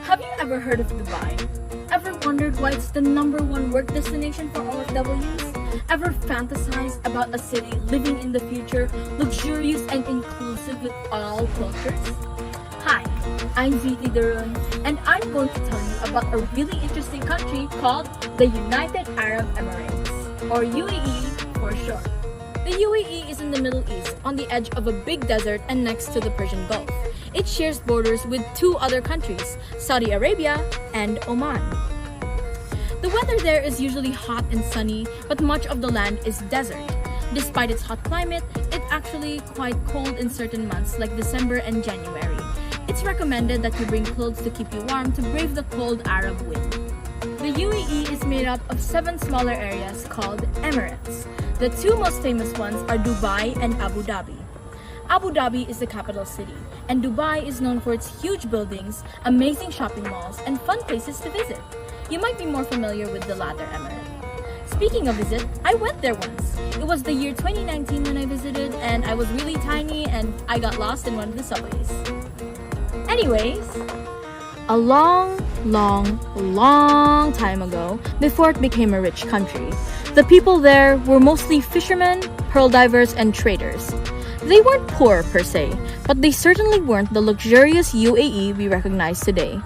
Have you ever heard of Dubai? Ever wondered why it's the #1 work destination for all FWs? Ever fantasized about a city living in the future, luxurious and inclusive with all cultures? Hi, I'm VT Darun, and I'm going to tell you about a really interesting country called the United Arab Emirates, or UAE for short. The UAE is in the Middle East, on the edge of a big desert and next to the Persian Gulf. It shares borders with 2 other countries, Saudi Arabia and Oman. The weather there is usually hot and sunny, but much of the land is desert. Despite its hot climate, it's actually quite cold in certain months like December and January. It's recommended that you bring clothes to keep you warm to brave the cold Arab wind. The UAE is made up of 7 smaller areas called Emirates. The 2 most famous ones are Dubai and Abu Dhabi. Abu Dhabi is the capital city, and Dubai is known for its huge buildings, amazing shopping malls, and fun places to visit. You might be more familiar with the latter emirate. Speaking of visit, I went there once. It was the year 2019 when I visited, and I was really tiny and I got lost in one of the subways. Anyways, a long time ago, before it became a rich country, the people there were mostly fishermen, pearl divers, and traders. They weren't poor per se, but they certainly weren't the luxurious UAE we recognize today.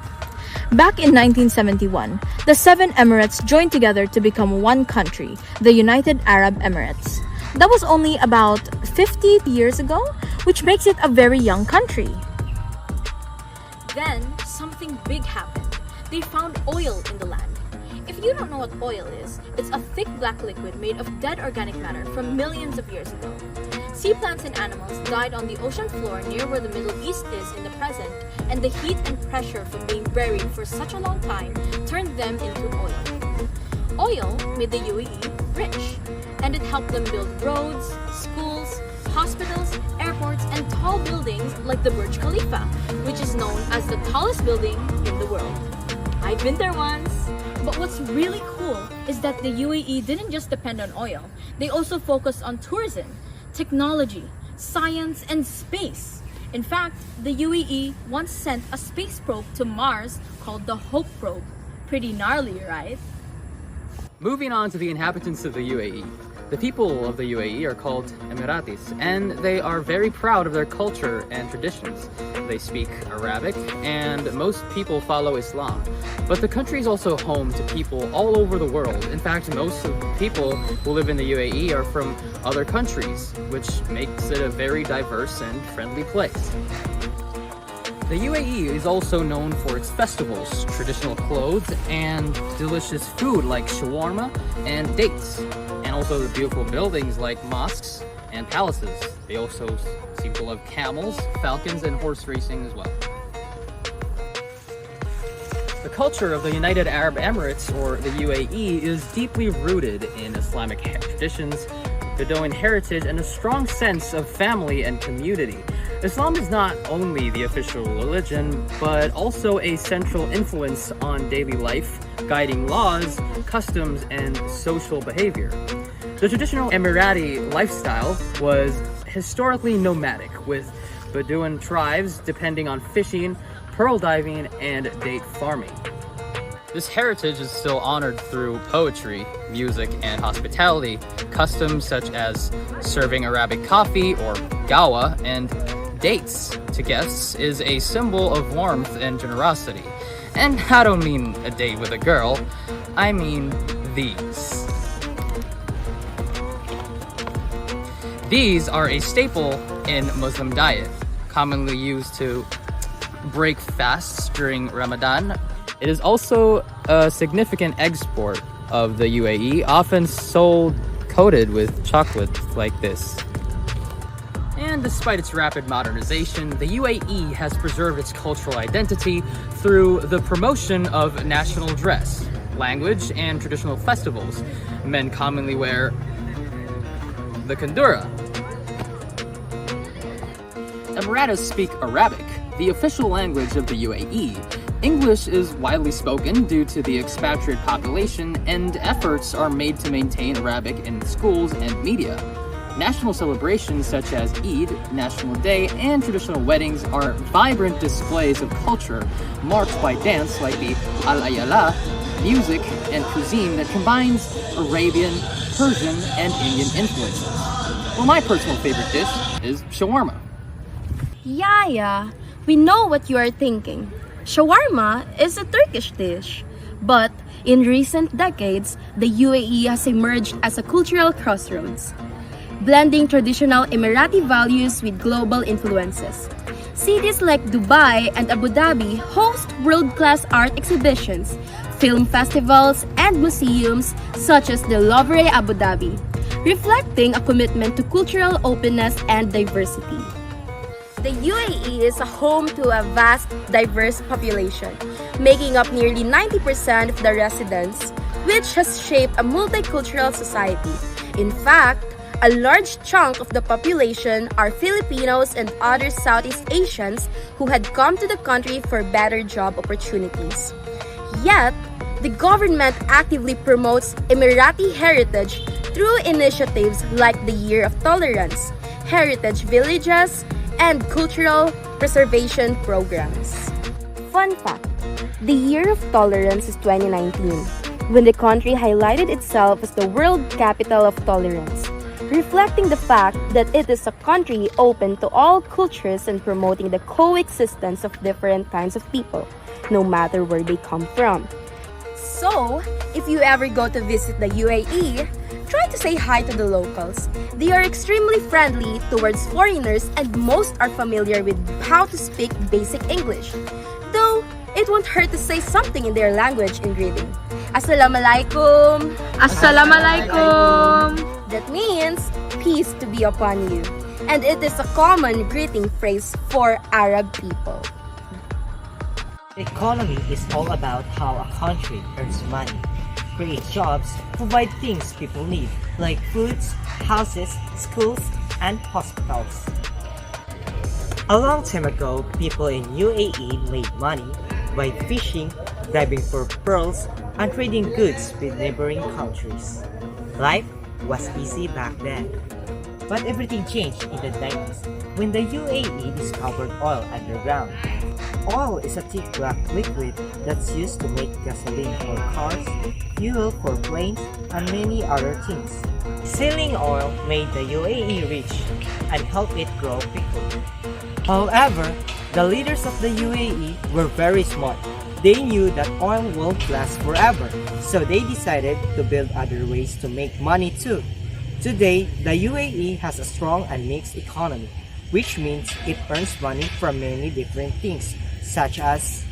Back in 1971, the 7 Emirates joined together to become one country, the United Arab Emirates. That was only about 50 years ago, which makes it a very young country. Then, something big happened. They found oil in the land. If you don't know what oil is, it's a thick black liquid made of dead organic matter from millions of years ago. Sea plants and animals died on the ocean floor near where the Middle East is in the present, and the heat and pressure from being buried for such a long time turned them into oil. Oil made the UAE rich, and it helped them build roads, schools, hospitals, airports, and tall buildings like the Burj Khalifa, which is known as the tallest building in the world. I've been there once. But what's really cool is that the UAE didn't just depend on oil. They also focused on tourism, technology, science, and space. In fact, the UAE once sent a space probe to Mars called the Hope probe. Pretty gnarly, right? Moving on to the inhabitants of the UAE. The people of the UAE are called Emiratis, and they are very proud of their culture and traditions. They speak Arabic, and most people follow Islam. But the country is also home to people all over the world. In fact, most of the people who live in the UAE are from other countries, which makes it a very diverse and friendly place. The UAE is also known for its festivals, traditional clothes, and delicious food like shawarma and dates, and also the beautiful buildings like mosques and palaces. They also seem to love camels, falcons, and horse racing as well. The culture of the United Arab Emirates, or the UAE, is deeply rooted in Islamic traditions, Bedouin heritage, and a strong sense of family and community. Islam is not only the official religion, but also a central influence on daily life, guiding laws, customs, and social behavior. The traditional Emirati lifestyle was historically nomadic, with Bedouin tribes depending on fishing, pearl diving, and date farming. This heritage is still honored through poetry, music, and hospitality. Customs such as serving Arabic coffee or gawa and dates to guests is a symbol of warmth and generosity. And I don't mean a date with a girl, I mean these. These are a staple in Muslim diet, commonly used to break fasts during Ramadan. It is also a significant export of the UAE, often sold coated with chocolate like this. And despite its rapid modernization, the UAE has preserved its cultural identity through the promotion of national dress, language, and traditional festivals. Men commonly wear the kandura. Emiratis speak Arabic, the official language of the UAE. English is widely spoken due to the expatriate population, and efforts are made to maintain Arabic in schools and media. National celebrations such as Eid, National Day, and traditional weddings are vibrant displays of culture marked by dance like the Al-Ayala, music, and cuisine that combines Arabian, Persian, and Indian influences. Well, my personal favorite dish is shawarma. Yeah, we know what you are thinking. Shawarma is a Turkish dish. But in recent decades, the UAE has emerged as a cultural crossroads, blending traditional Emirati values with global influences. Cities like Dubai and Abu Dhabi host world-class art exhibitions, film festivals, and museums such as the Louvre Abu Dhabi, reflecting a commitment to cultural openness and diversity. The UAE is a home to a vast, diverse population, making up nearly 90% of the residents, which has shaped a multicultural society. In fact, a large chunk of the population are Filipinos and other Southeast Asians who had come to the country for better job opportunities. Yet, the government actively promotes Emirati heritage through initiatives like the Year of Tolerance, heritage villages, and cultural preservation programs. Fun fact, the Year of Tolerance is 2019, when the country highlighted itself as the world capital of tolerance, reflecting the fact that it is a country open to all cultures and promoting the coexistence of different kinds of people, no matter where they come from. So, if you ever go to visit the UAE, try to say hi to the locals. They are extremely friendly towards foreigners and most are familiar with how to speak basic English. Though, it won't hurt to say something in their language in greeting. Assalamualaikum. Assalamualaikum. That means peace to be upon you. And it is a common greeting phrase for Arab people. The economy is all about how a country earns money, creates jobs, provide things people need, like foods, houses, schools, and hospitals. A long time ago, people in UAE made money by fishing, diving for pearls, and trading goods with neighboring countries. Life was easy back then. But everything changed in the 90s when the UAE discovered oil underground. Oil is a thick black liquid that's used to make gasoline for cars, fuel for planes, and many other things. Selling oil made the UAE rich and helped it grow quickly. However, the leaders of the UAE were very smart. They knew that oil won't last forever, so they decided to build other ways to make money too. Today, the UAE has a strong and mixed economy, which means it earns money from many different things, such as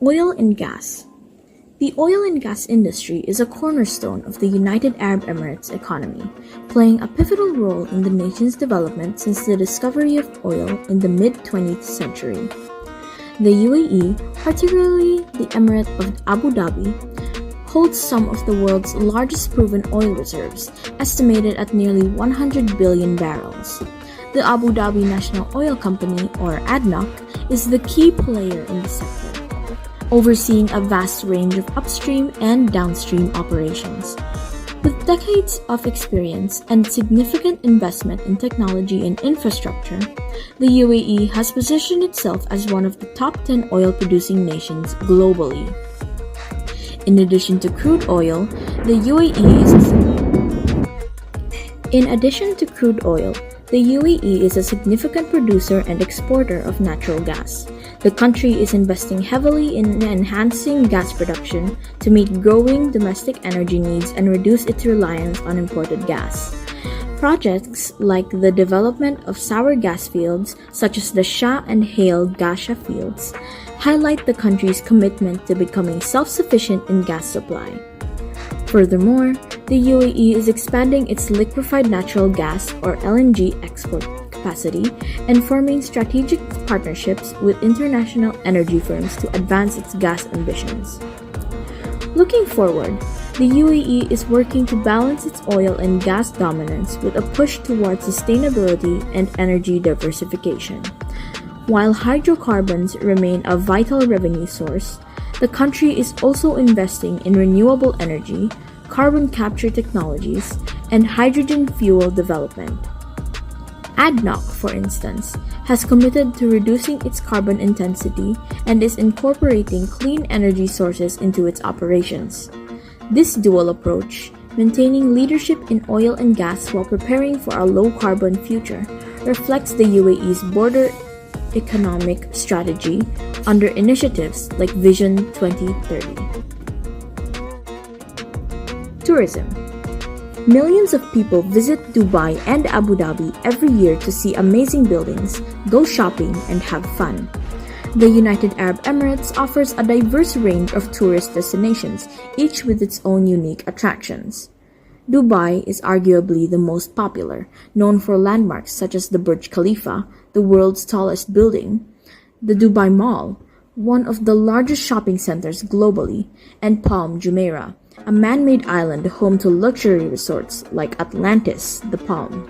Oil and gas. The oil and gas industry is a cornerstone of the United Arab Emirates economy, playing a pivotal role in the nation's development since the discovery of oil in the mid-20th century. The UAE, particularly the Emirate of Abu Dhabi, holds some of the world's largest proven oil reserves, estimated at nearly 100 billion barrels. The Abu Dhabi National Oil Company, or ADNOC, is the key player in the sector, overseeing a vast range of upstream and downstream operations. With decades of experience and significant investment in technology and infrastructure, the UAE has positioned itself as one of the top 10 oil-producing nations globally. In addition to crude oil, the UAE is a significant producer and exporter of natural gas. The country is investing heavily in enhancing gas production to meet growing domestic energy needs and reduce its reliance on imported gas. Projects like the development of sour gas fields, such as the Shah and Hale Gasha fields, highlight the country's commitment to becoming self-sufficient in gas supply. Furthermore, the UAE is expanding its liquefied natural gas or LNG export capacity and forming strategic partnerships with international energy firms to advance its gas ambitions. Looking forward, the UAE is working to balance its oil and gas dominance with a push towards sustainability and energy diversification. While hydrocarbons remain a vital revenue source, the country is also investing in renewable energy, carbon capture technologies, and hydrogen fuel development. ADNOC, for instance, has committed to reducing its carbon intensity and is incorporating clean energy sources into its operations. This dual approach, maintaining leadership in oil and gas while preparing for a low-carbon future, reflects the UAE's border economic strategy under initiatives like Vision 2030. Tourism. Millions of people visit Dubai and Abu Dhabi every year to see amazing buildings, go shopping, and have fun. The United Arab Emirates offers a diverse range of tourist destinations, each with its own unique attractions. Dubai is arguably the most popular, known for landmarks such as the Burj Khalifa, the world's tallest building, the Dubai Mall, one of the largest shopping centers globally, and Palm Jumeirah, a man-made island home to luxury resorts like Atlantis, the Palm.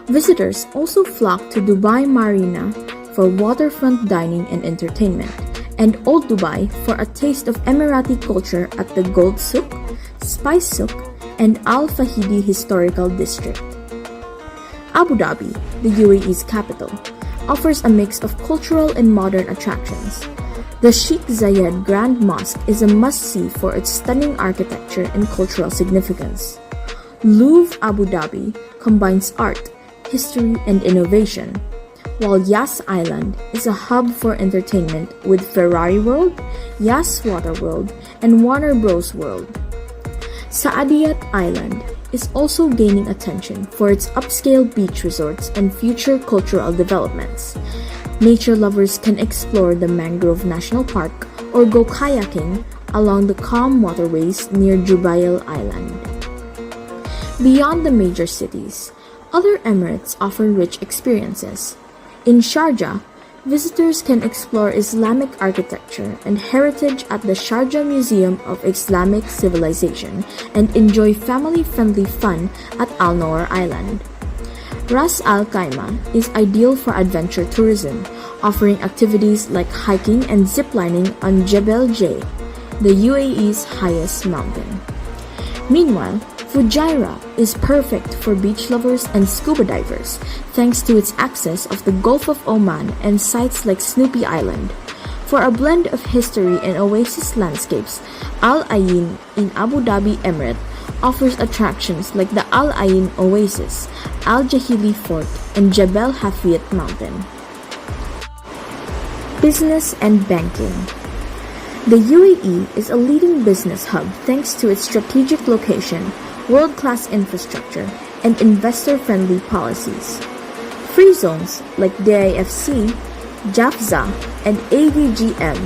Visitors also flock to Dubai Marina for waterfront dining and entertainment, and Old Dubai for a taste of Emirati culture at the Gold Souk, Spice Souk, and Al Fahidi Historical District. Abu Dhabi, the UAE's capital, offers a mix of cultural and modern attractions. The Sheikh Zayed Grand Mosque is a must-see for its stunning architecture and cultural significance. Louvre Abu Dhabi combines art, history, and innovation, while Yas Island is a hub for entertainment with Ferrari World, Yas Water World, and Warner Bros. World. Saadiyat Island is also gaining attention for its upscale beach resorts and future cultural developments. Nature lovers can explore the Mangrove National Park or go kayaking along the calm waterways near Jubail Island. Beyond the major cities, other emirates offer rich experiences. In Sharjah, visitors can explore Islamic architecture and heritage at the Sharjah Museum of Islamic Civilization and enjoy family-friendly fun at Al Noor Island. Ras Al Khaimah is ideal for adventure tourism, offering activities like hiking and ziplining on Jebel Jay, the UAE's highest mountain. Meanwhile, Fujairah is perfect for beach lovers and scuba divers, thanks to its access of the Gulf of Oman and sites like Snoopy Island. For a blend of history and oasis landscapes, Al Ain in Abu Dhabi Emirate offers attractions like the Al Ain Oasis, Al Jahili Fort, and Jebel Hafiyat Mountain. Business and banking. The UAE is a leading business hub thanks to its strategic location, world-class infrastructure, and investor-friendly policies. Free zones like DIFC, JAFZA, and ADGM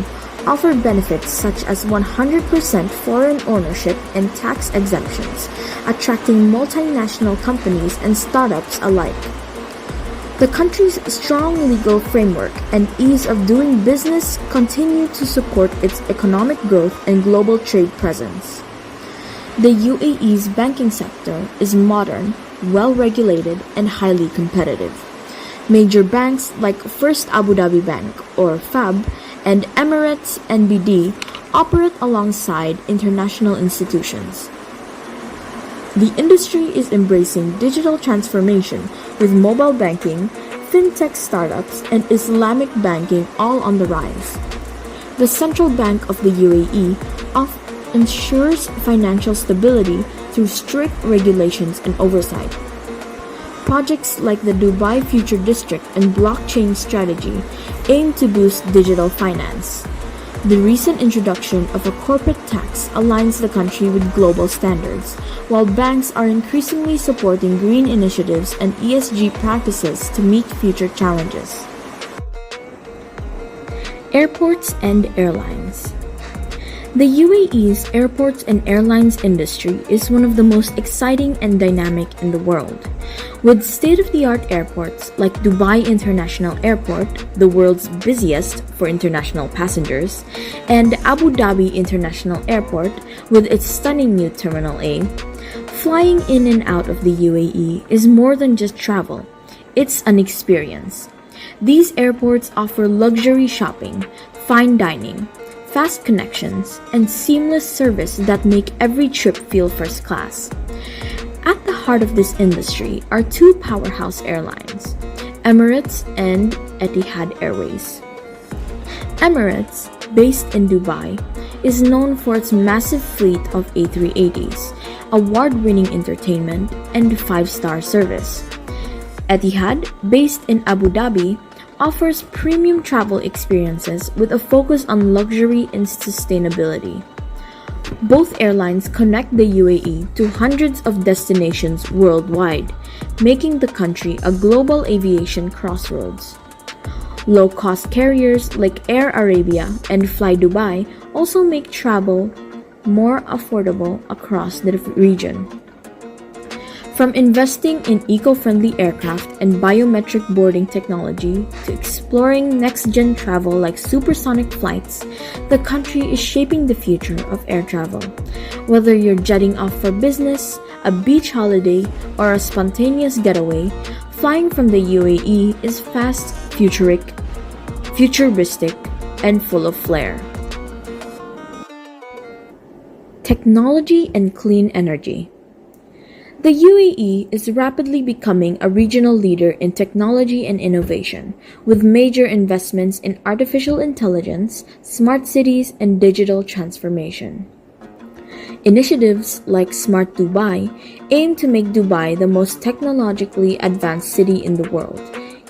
offer benefits such as 100% foreign ownership and tax exemptions, attracting multinational companies and startups alike. The country's strong legal framework and ease of doing business continue to support its economic growth and global trade presence. The UAE's banking sector is modern, well-regulated, and highly competitive. Major banks like First Abu Dhabi Bank, or FAB, and Emirates NBD operate alongside international institutions. The industry is embracing digital transformation with mobile banking, fintech startups, and Islamic banking all on the rise. The Central Bank of the UAE ensures financial stability through strict regulations and oversight. Projects like the Dubai Future District and blockchain strategy aim to boost digital finance. The recent introduction of a corporate tax aligns the country with global standards, while banks are increasingly supporting green initiatives and ESG practices to meet future challenges. Airports and airlines. The UAE's airports and airlines industry is one of the most exciting and dynamic in the world. With state-of-the-art airports like Dubai International Airport, the world's busiest for international passengers, and Abu Dhabi International Airport with its stunning new Terminal A, flying in and out of the UAE is more than just travel. It's an experience. These airports offer luxury shopping, fine dining, fast connections, and seamless service that make every trip feel first class. At the heart of this industry are two powerhouse airlines, Emirates and Etihad Airways. Emirates, based in Dubai, is known for its massive fleet of A380s, award-winning entertainment, and 5-star service. Etihad, based in Abu Dhabi, offers premium travel experiences with a focus on luxury and sustainability. Both airlines connect the UAE to hundreds of destinations worldwide, making the country a global aviation crossroads. Low-cost carriers like Air Arabia and Fly Dubai also make travel more affordable across the region. From investing in eco-friendly aircraft and biometric boarding technology to exploring next-gen travel like supersonic flights, the country is shaping the future of air travel. Whether you're jetting off for business, a beach holiday, or a spontaneous getaway, flying from the UAE is fast, futuristic, and full of flair. Technology and clean energy. The UAE is rapidly becoming a regional leader in technology and innovation, with major investments in artificial intelligence, smart cities, and digital transformation. Initiatives like Smart Dubai aim to make Dubai the most technologically advanced city in the world,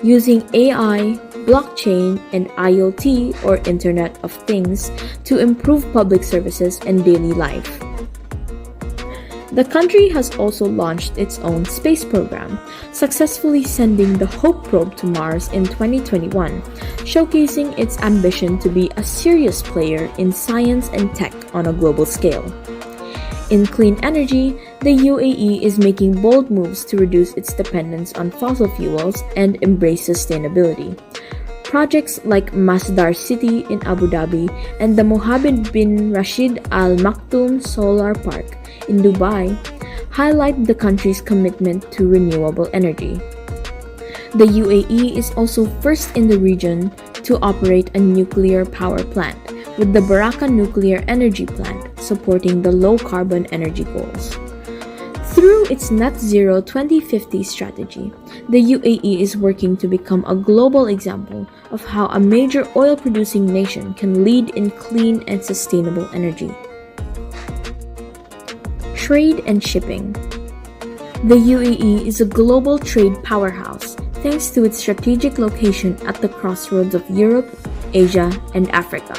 using AI, blockchain, and IoT, or Internet of Things, to improve public services and daily life. The country has also launched its own space program, successfully sending the Hope probe to Mars in 2021, showcasing its ambition to be a serious player in science and tech on a global scale. In clean energy, the UAE is making bold moves to reduce its dependence on fossil fuels and embrace sustainability. Projects like Masdar City in Abu Dhabi and the Mohammed bin Rashid Al Maktoum Solar Park in Dubai highlight the country's commitment to renewable energy. The UAE is also first in the region to operate a nuclear power plant, with the Baraka Nuclear Energy Plant supporting the low-carbon energy goals. Through its Net Zero 2050 strategy, the UAE is working to become a global example of how a major oil-producing nation can lead in clean and sustainable energy. Trade and shipping. The UAE is a global trade powerhouse thanks to its strategic location at the crossroads of Europe, Asia, and Africa.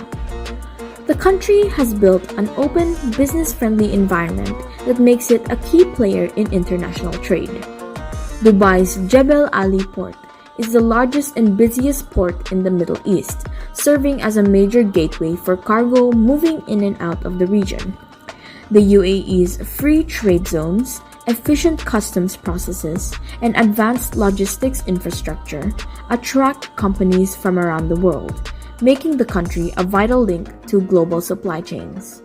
The country has built an open, business-friendly environment that makes it a key player in international trade. Dubai's Jebel Ali port is the largest and busiest port in the Middle East, serving as a major gateway for cargo moving in and out of the region. The UAE's free trade zones, efficient customs processes, and advanced logistics infrastructure attract companies from around the world, making the country a vital link to global supply chains.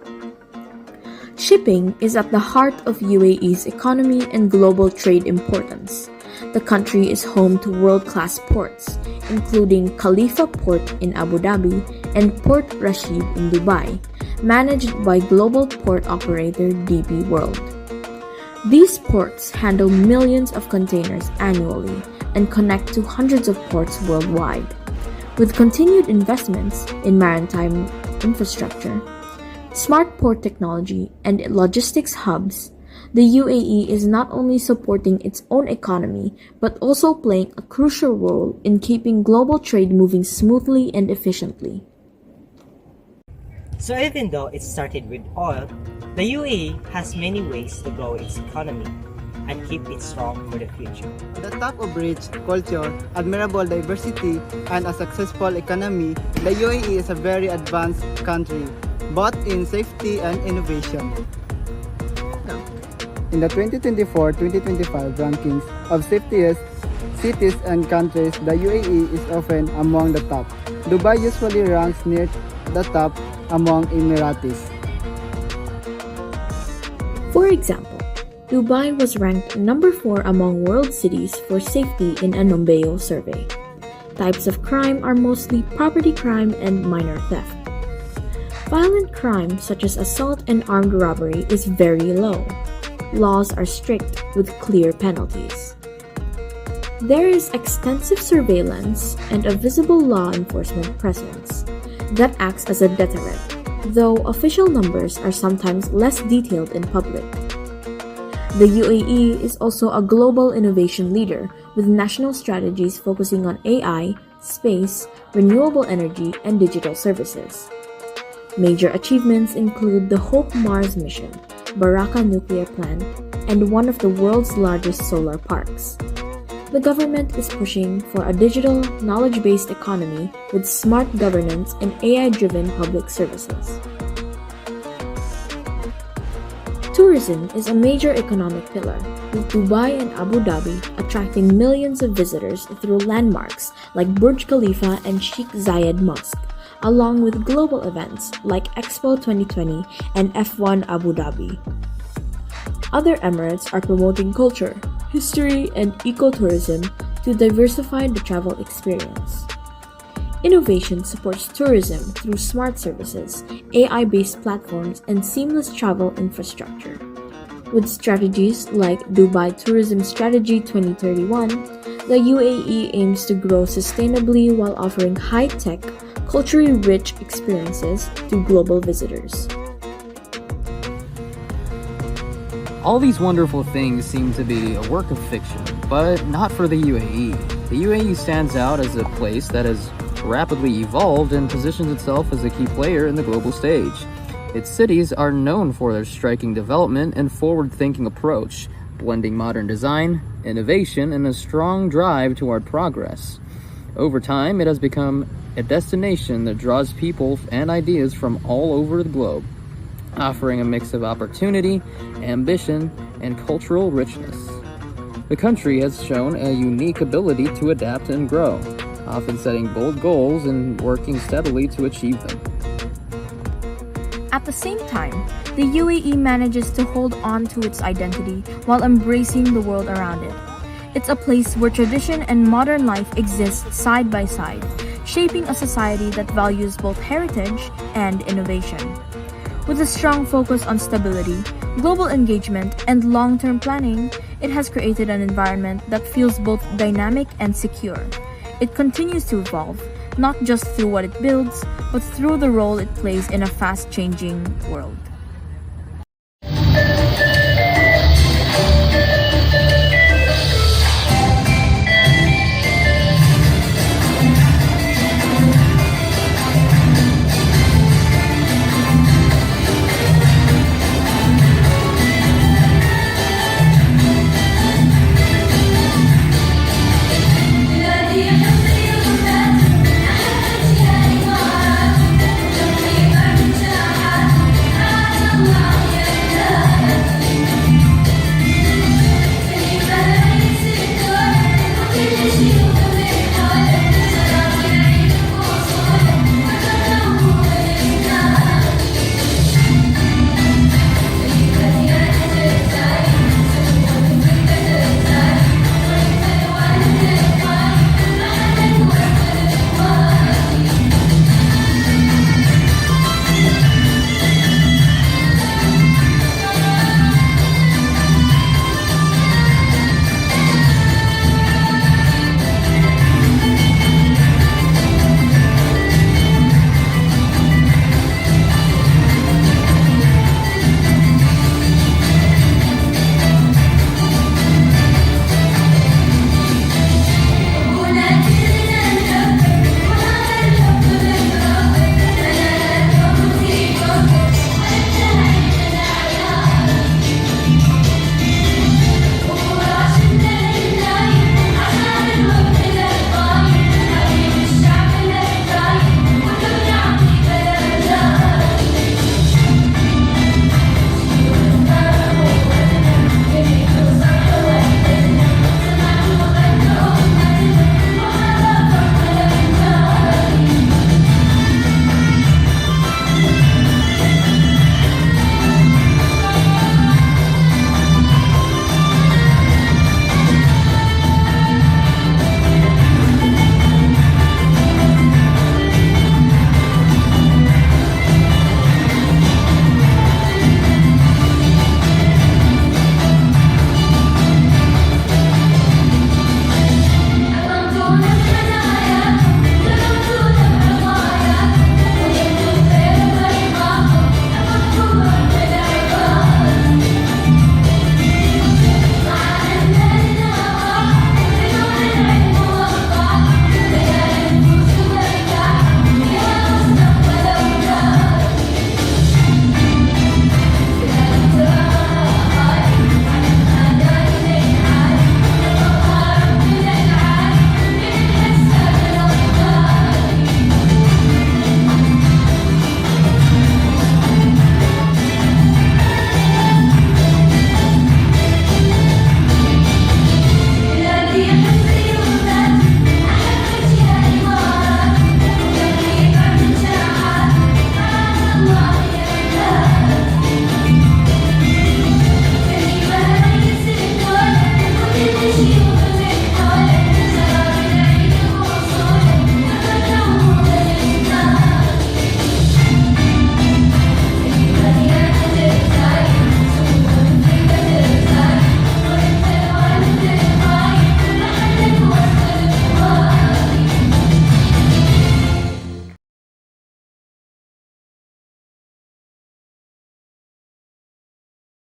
Shipping is at the heart of UAE's economy and global trade importance. The country is home to world-class ports, including Khalifa Port in Abu Dhabi and Port Rashid in Dubai, managed by global port operator DP World. These ports handle millions of containers annually and connect to hundreds of ports worldwide. With continued investments in maritime infrastructure, smart port technology, and logistics hubs, the UAE is not only supporting its own economy, but also playing a crucial role in keeping global trade moving smoothly and efficiently. So even though it started with oil, the UAE has many ways to grow its economy and keep it strong for the future. On the top of rich culture, admirable diversity, and a successful economy, the UAE is a very advanced country, both in safety and innovation. In the 2024-2025 rankings of safetiest cities and countries, the UAE is often among the top. Dubai usually ranks near the top among Emiratis. For example, Dubai was ranked number 4 among world cities for safety in a Numbeo survey. Types of crime are mostly property crime and minor theft. Violent crime such as assault and armed robbery is very low. Laws are strict with clear penalties. There is extensive surveillance and a visible law enforcement presence that acts as a deterrent, though official numbers are sometimes less detailed in public. The UAE is also a global innovation leader with national strategies focusing on AI, space, renewable energy, and digital services. Major achievements include the Hope Mars mission, Baraka nuclear plant, and one of the world's largest solar parks. The government is pushing for a digital, knowledge-based economy with smart governance and AI-driven public services. Tourism is a major economic pillar, with Dubai and Abu Dhabi attracting millions of visitors through landmarks like Burj Khalifa and Sheikh Zayed Mosque, along with global events like Expo 2020 and F1 Abu Dhabi. Other Emirates are promoting culture, history, and ecotourism to diversify the travel experience. Innovation supports tourism through smart services, AI-based platforms, and seamless travel infrastructure. With strategies like Dubai Tourism Strategy 2031, the UAE aims to grow sustainably while offering high-tech, culturally rich experiences to global visitors. All these wonderful things seem to be a work of fiction, but not for the UAE. The UAE stands out as a place that has rapidly evolved and positions itself as a key player in the global stage. Its cities are known for their striking development and forward-thinking approach, blending modern design, innovation, and a strong drive toward progress. Over time, it has become a destination that draws people and ideas from all over the globe, offering a mix of opportunity, ambition, and cultural richness. The country has shown a unique ability to adapt and grow, often setting bold goals and working steadily to achieve them. At the same time, the UAE manages to hold on to its identity while embracing the world around it. It's a place where tradition and modern life exist side by side, shaping a society that values both heritage and innovation. With a strong focus on stability, global engagement, and long-term planning, it has created an environment that feels both dynamic and secure. It continues to evolve, not just through what it builds, but through the role it plays in a fast-changing world.